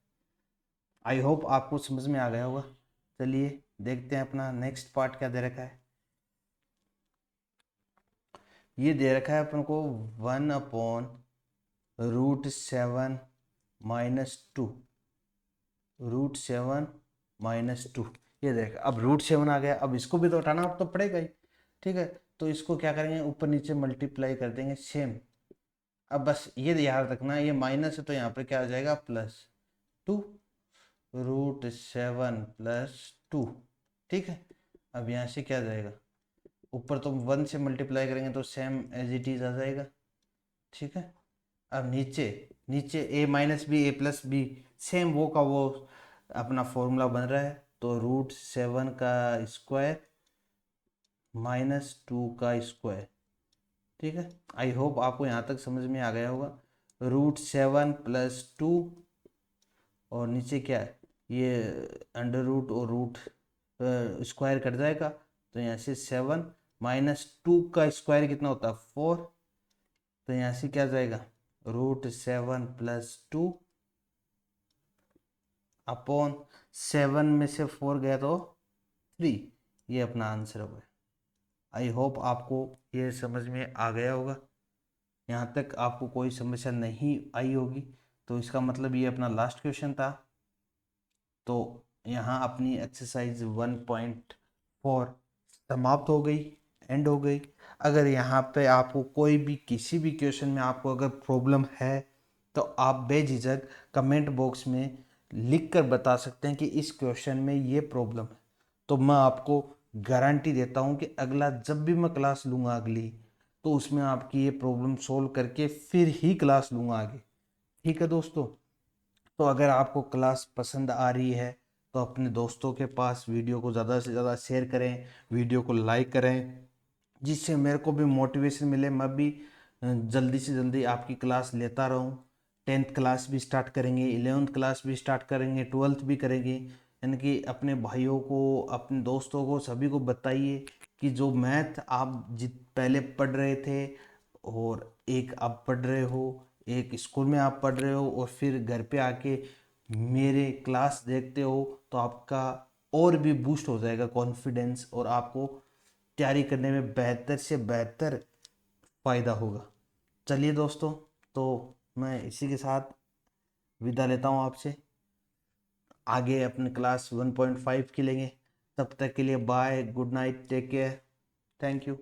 Speaker 1: आई होप आपको समझ में आ गया होगा। चलिए देखते हैं अपना नेक्स्ट पार्ट क्या दे रखा है। ये दे रखा है अपन को 1/√7 माइनस 2, √7 माइनस 2 ये देखा। अब √7 आ गया, अब इसको भी तो हटाना तो पड़ेगा ही, ठीक है। तो इसको क्या करेंगे ऊपर नीचे मल्टीप्लाई कर देंगे सेम। अब बस ये याद रखना ये माइनस है तो यहाँ पे क्या आ जाएगा +2 √7 + 2, ठीक है। अब यहाँ से क्या आ जाएगा, ऊपर तो 1 से मल्टीप्लाई करेंगे तो सेम एज इट इज आ जाएगा, ठीक है। अब नीचे नीचे a minus B A plus b, same वो का वो अपना फॉर्मूला बन रहा है, तो √7 का स्क्वायर माइनस 2 का स्क्वायर, ठीक है। आई होप आपको यहाँ तक समझ में आ गया होगा। √7 + 2 और नीचे क्या है ये अंडर रूट और रूट स्क्वायर कट जाएगा, तो यहाँ से 7 माइनस 2 का स्क्वायर कितना होता है 4, तो यहाँ से क्या जाएगा √7 + 2 अपॉन 7 में से 4 गया तो 3, ये अपना आंसर हो गया। आई होप आपको ये समझ में आ गया होगा, यहाँ तक आपको कोई समस्या नहीं आई होगी। तो इसका मतलब ये अपना लास्ट क्वेश्चन था। तो यहाँ अपनी एक्सरसाइज 1.4 समाप्त हो गई, एंड हो गई। अगर यहाँ पे आपको कोई भी किसी भी क्वेश्चन में आपको अगर प्रॉब्लम है तो आप बेझिझक कमेंट बॉक्स में लिख कर बता सकते हैं कि इस क्वेश्चन में ये प्रॉब्लम है, तो मैं आपको गारंटी देता हूँ कि अगला जब भी मैं क्लास लूँगा अगली, तो उसमें आपकी ये प्रॉब्लम सोल्व करके फिर ही क्लास लूँगा आगे। ठीक है दोस्तों, तो अगर आपको क्लास पसंद आ रही है तो अपने दोस्तों के पास वीडियो को ज़्यादा से ज़्यादा शेयर करें, वीडियो को लाइक करें, जिससे मेरे को भी मोटिवेशन मिले, मैं भी जल्दी से जल्दी आपकी क्लास लेता रहूं। 10th क्लास भी स्टार्ट करेंगे, 11th क्लास भी स्टार्ट करेंगे, 12th भी करेंगे। यानी कि अपने भाइयों को, अपने दोस्तों को, सभी को बताइए कि जो मैथ आप जित पहले पढ़ रहे थे और एक आप पढ़ रहे हो, एक स्कूल में आप पढ़ रहे हो और फिर घर पे आके मेरे क्लास देखते हो, तो आपका और भी बूस्ट हो जाएगा कॉन्फिडेंस और आपको तैयारी करने में बेहतर से बेहतर फ़ायदा होगा। चलिए दोस्तों, तो मैं इसी के साथ विदा लेता हूँ आपसे। आगे अपने क्लास 1.5 की लेंगे। तब तक के लिए bye, good night, take care, thank you.